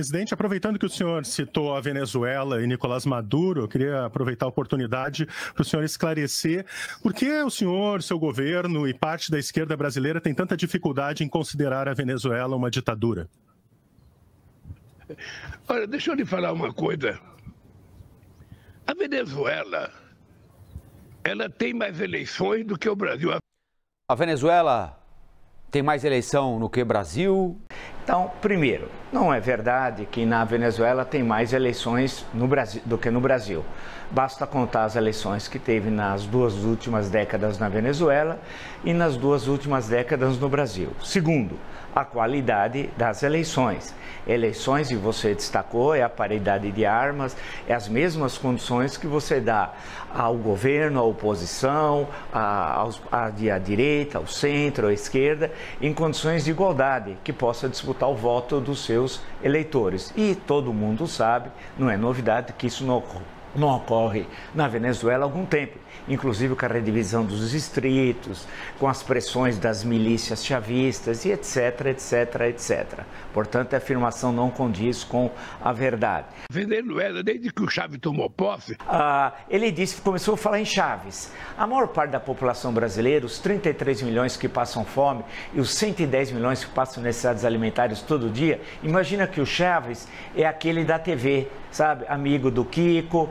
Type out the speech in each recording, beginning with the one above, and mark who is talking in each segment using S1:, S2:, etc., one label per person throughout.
S1: Presidente, aproveitando que o senhor citou a Venezuela e Nicolás Maduro, eu queria aproveitar a oportunidade para o senhor esclarecer por que o senhor, seu governo e parte da esquerda brasileira tem tanta dificuldade em considerar a Venezuela uma ditadura.
S2: Olha, deixa eu lhe falar uma coisa. A Venezuela, ela tem mais eleições do que o Brasil.
S3: A Venezuela tem mais eleição do que o Brasil?
S4: Então, primeiro, não é verdade que na Venezuela tem mais eleições no Brasil, do que no Brasil. Basta contar as eleições que teve nas 2 últimas décadas na Venezuela e nas 2 últimas décadas no Brasil. Segundo, a qualidade das eleições. Eleições, e você destacou, é a paridade de armas, é as mesmas condições que você dá ao governo, à oposição, à direita, ao centro, à esquerda, em condições de igualdade, que possa disputar o voto dos seus eleitores. E todo mundo sabe, não é novidade, que isso não ocorre na Venezuela há algum tempo, inclusive com a redivisão dos distritos, com as pressões das milícias chavistas e etc, etc, etc. Portanto, a afirmação não condiz com a verdade.
S2: Venezuela, desde que o Chávez tomou posse...
S4: Ele disse que começou a falar em Chaves. A maior parte da população brasileira, os 33 milhões que passam fome e os 110 milhões que passam necessidades alimentares todo dia, imagina que o Chaves é aquele da TV, sabe? Amigo do Kiko,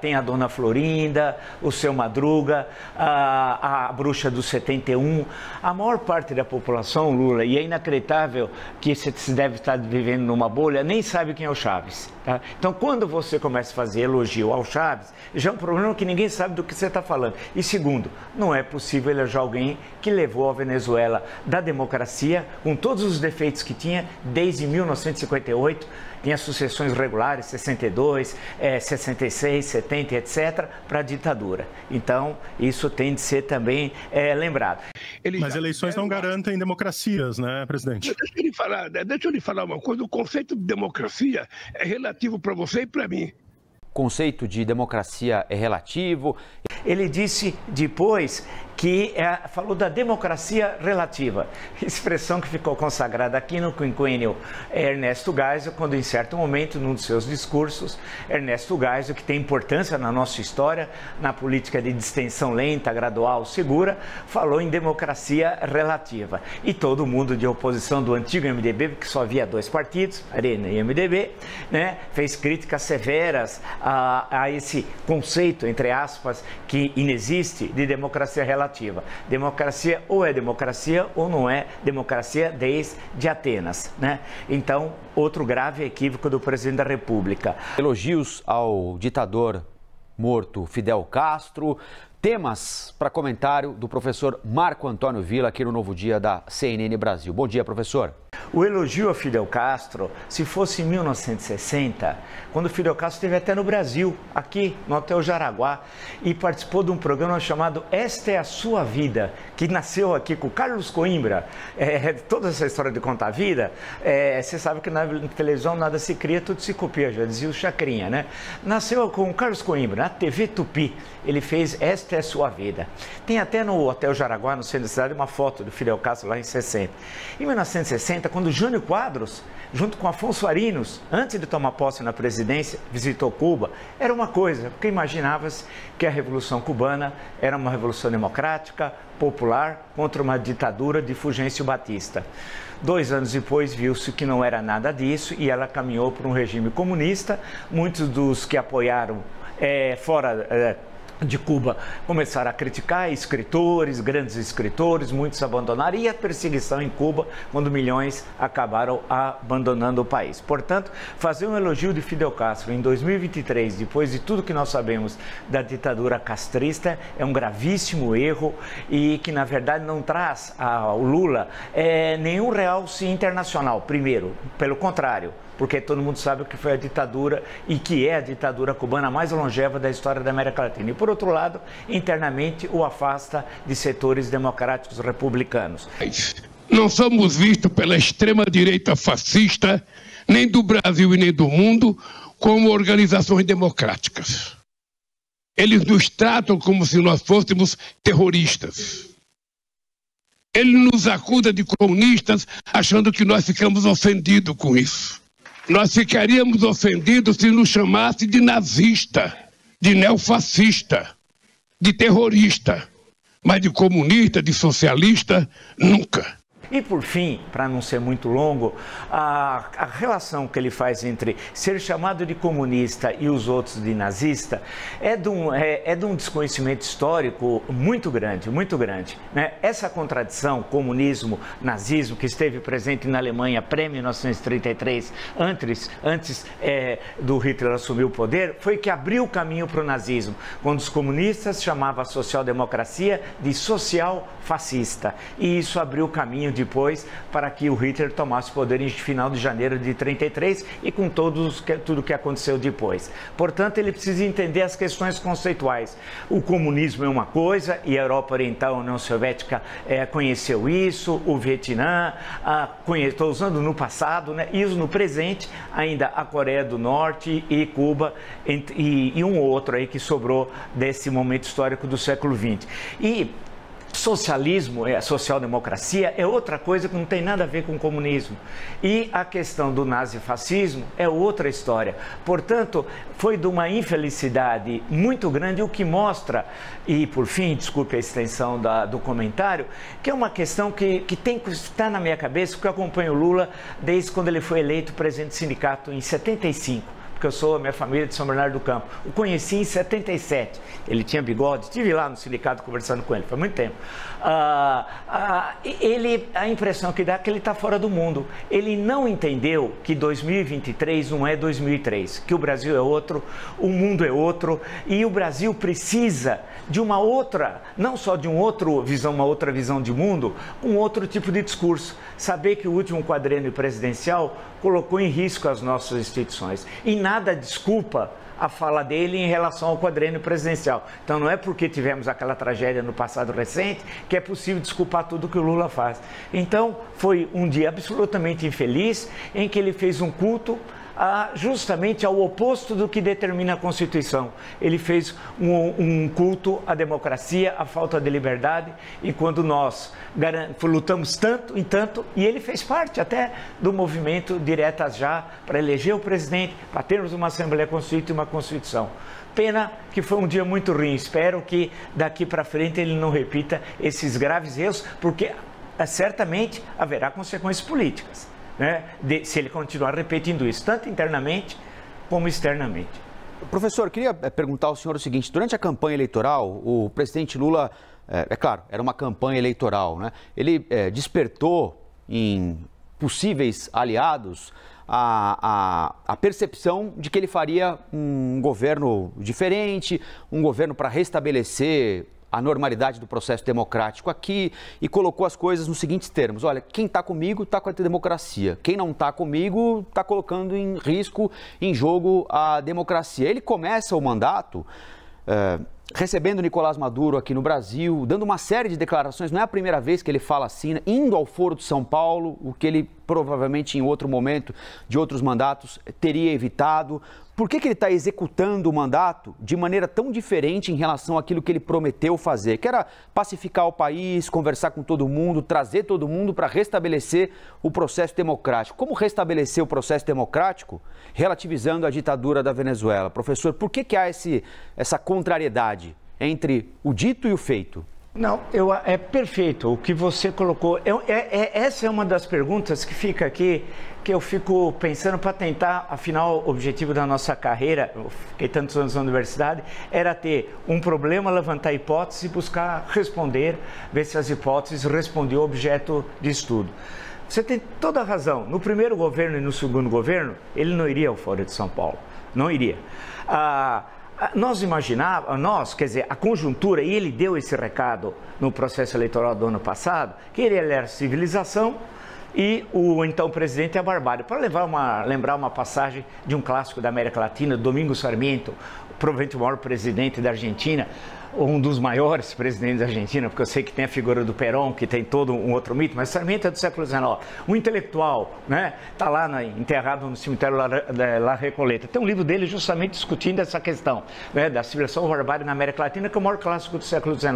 S4: tem a Dona Florinda, o Seu Madruga, a Bruxa do 71. A maior parte da população, Lula, e é inacreditável que se deve estar vivendo numa bolha, nem sabe quem é o Chaves. Tá? Então, quando você começa a fazer elogio ao Chaves, já é um problema que ninguém sabe do que você está falando. E segundo, não é possível eleger alguém que levou a Venezuela da democracia, com todos os defeitos que tinha, desde 1958, tinha sucessões regulares, 62, 66, 70, etc., para a ditadura. Então, isso tem de ser também lembrado.
S1: Mas eleições não garantem democracias, né, presidente?
S2: Deixa eu lhe falar uma coisa. O conceito de democracia é relativo para você e para mim.
S3: O conceito de democracia é relativo.
S4: Ele disse depois que falou da democracia relativa, expressão que ficou consagrada aqui no quinquênio Ernesto Geisel, quando em certo momento, num dos seus discursos, Ernesto Geisel, que tem importância na nossa história, na política de distensão lenta, gradual, segura, falou em democracia relativa. E todo mundo de oposição do antigo MDB, que só havia 2 partidos, Arena e MDB, né, fez críticas severas a esse conceito, entre aspas, que inexiste, de democracia relativa. Democracia ou é democracia ou não é democracia desde Atenas, né? Então, outro grave equívoco do presidente da República.
S3: Elogios ao ditador morto Fidel Castro. Temas para comentário do professor Marco Antônio Villa aqui no Novo Dia da CNN Brasil. Bom dia, professor.
S4: O elogio a Fidel Castro, se fosse em 1960, quando Fidel Castro esteve até no Brasil, aqui no Hotel Jaraguá, e participou de um programa chamado Esta é a Sua Vida, que nasceu aqui com Carlos Coimbra. Toda essa história de contar a vida, você sabe que na televisão nada se cria, tudo se copia, já dizia o Chacrinha, né? Nasceu com o Carlos Coimbra, na TV Tupi. Ele fez Esta é a Sua Vida. Tem até no Hotel Jaraguá, no centro da cidade, uma foto do Fidel Castro lá em 60. Em 1960, quando Jânio Quadros, junto com Afonso Arinos, antes de tomar posse na presidência, visitou Cuba, era uma coisa, porque imaginava-se que a Revolução Cubana era uma revolução democrática, popular, contra uma ditadura de Fulgêncio Batista. 2 anos depois, viu-se que não era nada disso e ela caminhou para um regime comunista. Muitos dos que apoiaram fora de Cuba começaram a criticar escritores, grandes escritores, muitos abandonaram, e a perseguição em Cuba, quando milhões acabaram abandonando o país. Portanto, fazer um elogio de Fidel Castro em 2023, depois de tudo que nós sabemos da ditadura castrista, é um gravíssimo erro e que, na verdade, não traz ao Lula nenhum realce internacional, primeiro, pelo contrário, porque todo mundo sabe que foi a ditadura e que é a ditadura cubana mais longeva da história da América Latina. E, por outro lado, internamente o afasta de setores democráticos republicanos.
S2: Não somos vistos pela extrema-direita fascista, nem do Brasil e nem do mundo, como organizações democráticas. Eles nos tratam como se nós fôssemos terroristas. Ele nos acusa de comunistas, achando que nós ficamos ofendidos com isso. Nós ficaríamos ofendidos se nos chamasse de nazista, de neofascista, de terrorista, mas de comunista, de socialista, nunca.
S4: E por fim, para não ser muito longo, a relação que ele faz entre ser chamado de comunista e os outros de nazista é de um desconhecimento histórico muito grande, né? Essa contradição, comunismo, nazismo, que esteve presente na Alemanha pré-1933, antes do Hitler assumir o poder, foi que abriu o caminho para o nazismo, quando os comunistas chamavam a social-democracia de social-fascista. E isso abriu o caminho depois para que o Hitler tomasse o poder em final de janeiro de 33 e com tudo que aconteceu depois. Portanto, ele precisa entender as questões conceituais. O comunismo é uma coisa e a Europa Oriental, a União Soviética conheceu isso, o Vietnã, estou usando no passado, né? E no presente ainda a Coreia do Norte e Cuba e um outro aí que sobrou desse momento histórico do século XX. E socialismo, a social-democracia, é outra coisa que não tem nada a ver com comunismo. E a questão do nazifascismo é outra história. Portanto, foi de uma infelicidade muito grande, o que mostra, e por fim, desculpe a extensão do comentário, que é uma questão que tem que estar na minha cabeça, porque eu acompanho o Lula desde quando ele foi eleito presidente do sindicato em 75. Porque eu sou a minha família de São Bernardo do Campo. O conheci em 77. Ele tinha bigode, estive lá no sindicato conversando com ele, foi muito tempo. A impressão que dá é que ele está fora do mundo. Ele não entendeu que 2023 não é 2003, que o Brasil é outro, o mundo é outro, e o Brasil precisa de uma outra, não só de uma outra visão de mundo, um outro tipo de discurso. Saber que o último quadrênio presidencial colocou em risco as nossas instituições. E nada desculpa a fala dele em relação ao quadrênio presidencial. Então não é porque tivemos aquela tragédia no passado recente que é possível desculpar tudo que o Lula faz. Então foi um dia absolutamente infeliz em que ele fez um culto justamente ao oposto do que determina a Constituição. Ele fez um culto à democracia, à falta de liberdade, e quando nós lutamos tanto, e ele fez parte até do movimento Diretas Já, para eleger o presidente, para termos uma Assembleia Constituinte e uma Constituição. Pena que foi um dia muito ruim. Espero que daqui para frente ele não repita esses graves erros, porque certamente haverá consequências políticas, né, se ele continuar repetindo isso, tanto internamente como externamente.
S3: Professor, queria perguntar ao senhor o seguinte: durante a campanha eleitoral, o presidente Lula, claro, era uma campanha eleitoral, né? Ele despertou em possíveis aliados a percepção de que ele faria um governo diferente, um governo para restabelecer a normalidade do processo democrático aqui, e colocou as coisas nos seguintes termos: olha, quem está comigo está com a democracia, quem não está comigo está colocando em risco, em jogo, a democracia. Ele começa o mandato recebendo Nicolás Maduro aqui no Brasil, dando uma série de declarações. Não é a primeira vez que ele fala assim, né? Indo ao Foro de São Paulo, o que ele provavelmente em outro momento de outros mandatos teria evitado. Por que ele está executando o mandato de maneira tão diferente em relação àquilo que ele prometeu fazer? Que era pacificar o país, conversar com todo mundo, trazer todo mundo para restabelecer o processo democrático. Como restabelecer o processo democrático relativizando a ditadura da Venezuela? Professor, por que há essa contrariedade entre o dito e o feito?
S4: Não, é perfeito o que você colocou. Essa é uma das perguntas que fica aqui, que eu fico pensando para tentar, afinal, o objetivo da nossa carreira, eu fiquei tantos anos na universidade, era ter um problema, levantar hipóteses e buscar responder, ver se as hipóteses respondiam ao objeto de estudo. Você tem toda a razão. No primeiro governo e no segundo governo, ele não iria ao Foro de São Paulo. Não iria. Nós imaginávamos, quer dizer, a conjuntura, e ele deu esse recado no processo eleitoral do ano passado, que ele era civilização e o então presidente é a barbárie. Para lembrar uma passagem de um clássico da América Latina, Domingos Sarmiento, provavelmente o maior presidente da Argentina, ou um dos maiores presidentes da Argentina, porque eu sei que tem a figura do Perón, que tem todo um outro mito, mas Sarmiento é do século XIX. Um intelectual, né? Está lá enterrado no cemitério La Recoleta. Tem um livro dele justamente discutindo essa questão, né, da civilização barbárie na América Latina, que é o maior clássico do século XIX.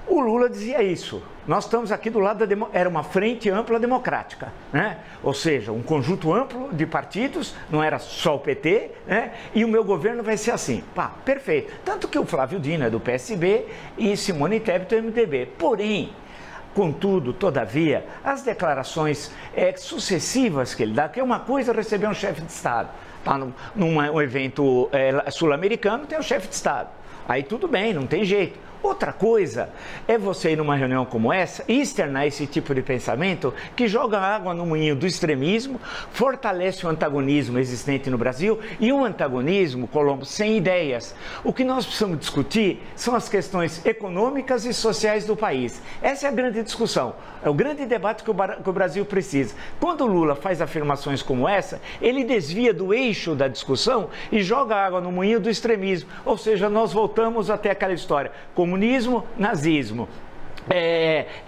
S4: O Lula dizia isso. Nós estamos aqui do lado era uma frente ampla democrática, né? Ou seja, um conjunto amplo de partidos, não era só o PT, né? E o meu governo vai ser assim. Pá, perfeito. Tanto que o Flávio Dino é do PSB e Simone Tebet do MDB. Porém, contudo, todavia, as declarações sucessivas que ele dá, que é uma coisa receber um chefe de Estado, tá num evento sul-americano, tem um chefe de Estado. Aí tudo bem, não tem jeito. Outra coisa é você ir numa reunião como essa e externar esse tipo de pensamento que joga água no moinho do extremismo, fortalece o antagonismo existente no Brasil e um antagonismo, Colombo, sem ideias. O que nós precisamos discutir são as questões econômicas e sociais do país. Essa é a grande discussão, é o grande debate que o Brasil precisa. Quando o Lula faz afirmações como essa, ele desvia do eixo da discussão e joga água no moinho do extremismo. Ou seja, nós voltamos até aquela história, comunismo, nazismo.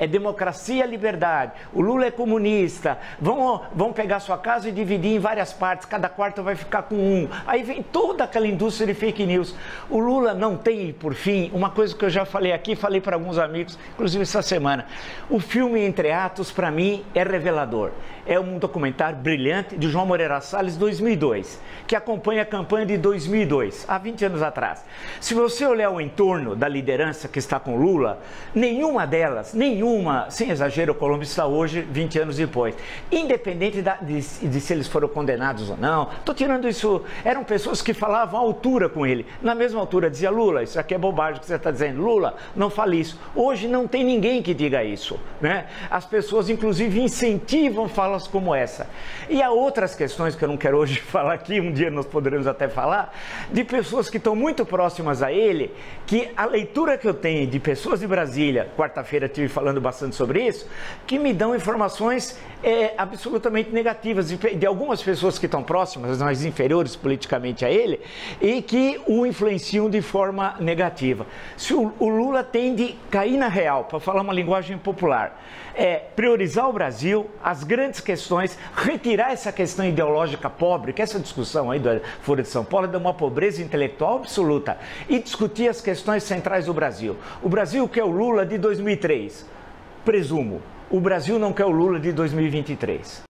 S4: Democracia, liberdade. O Lula é comunista. Vão pegar sua casa e dividir em várias partes. Cada quarto vai ficar com um. Aí vem toda aquela indústria de fake news. O Lula não tem, por fim, uma coisa que eu já falei aqui, falei para alguns amigos, inclusive essa semana. O filme Entre Atos, para mim, é revelador. É um documentário brilhante de João Moreira Salles, 2002, que acompanha a campanha de 2002, há 20 anos atrás. Se você olhar o entorno da liderança que está com Lula, nenhuma delas, sem exagero, o Colombo está hoje, 20 anos depois. Independente de se eles foram condenados ou não, estou tirando isso, eram pessoas que falavam à altura com ele. Na mesma altura dizia, Lula, isso aqui é bobagem que você está dizendo. Lula, não fale isso. Hoje não tem ninguém que diga isso, né? As pessoas, inclusive, incentivam falas como essa. E há outras questões que eu não quero hoje falar aqui, um dia nós poderemos até falar, de pessoas que estão muito próximas a ele, que a leitura que eu tenho de pessoas de Brasília, quarta-feira estive falando bastante sobre isso, que me dão informações absolutamente negativas de algumas pessoas que estão próximas, mas inferiores politicamente a ele, e que o influenciam de forma negativa. Se o Lula tem de cair na real, para falar uma linguagem popular, priorizar o Brasil, as grandes questões, retirar essa questão ideológica pobre, que essa discussão aí da Folha de São Paulo é de uma pobreza intelectual absoluta, e discutir as questões centrais do Brasil. O Brasil quer o Lula de 2003, presumo. O Brasil não quer o Lula de 2023.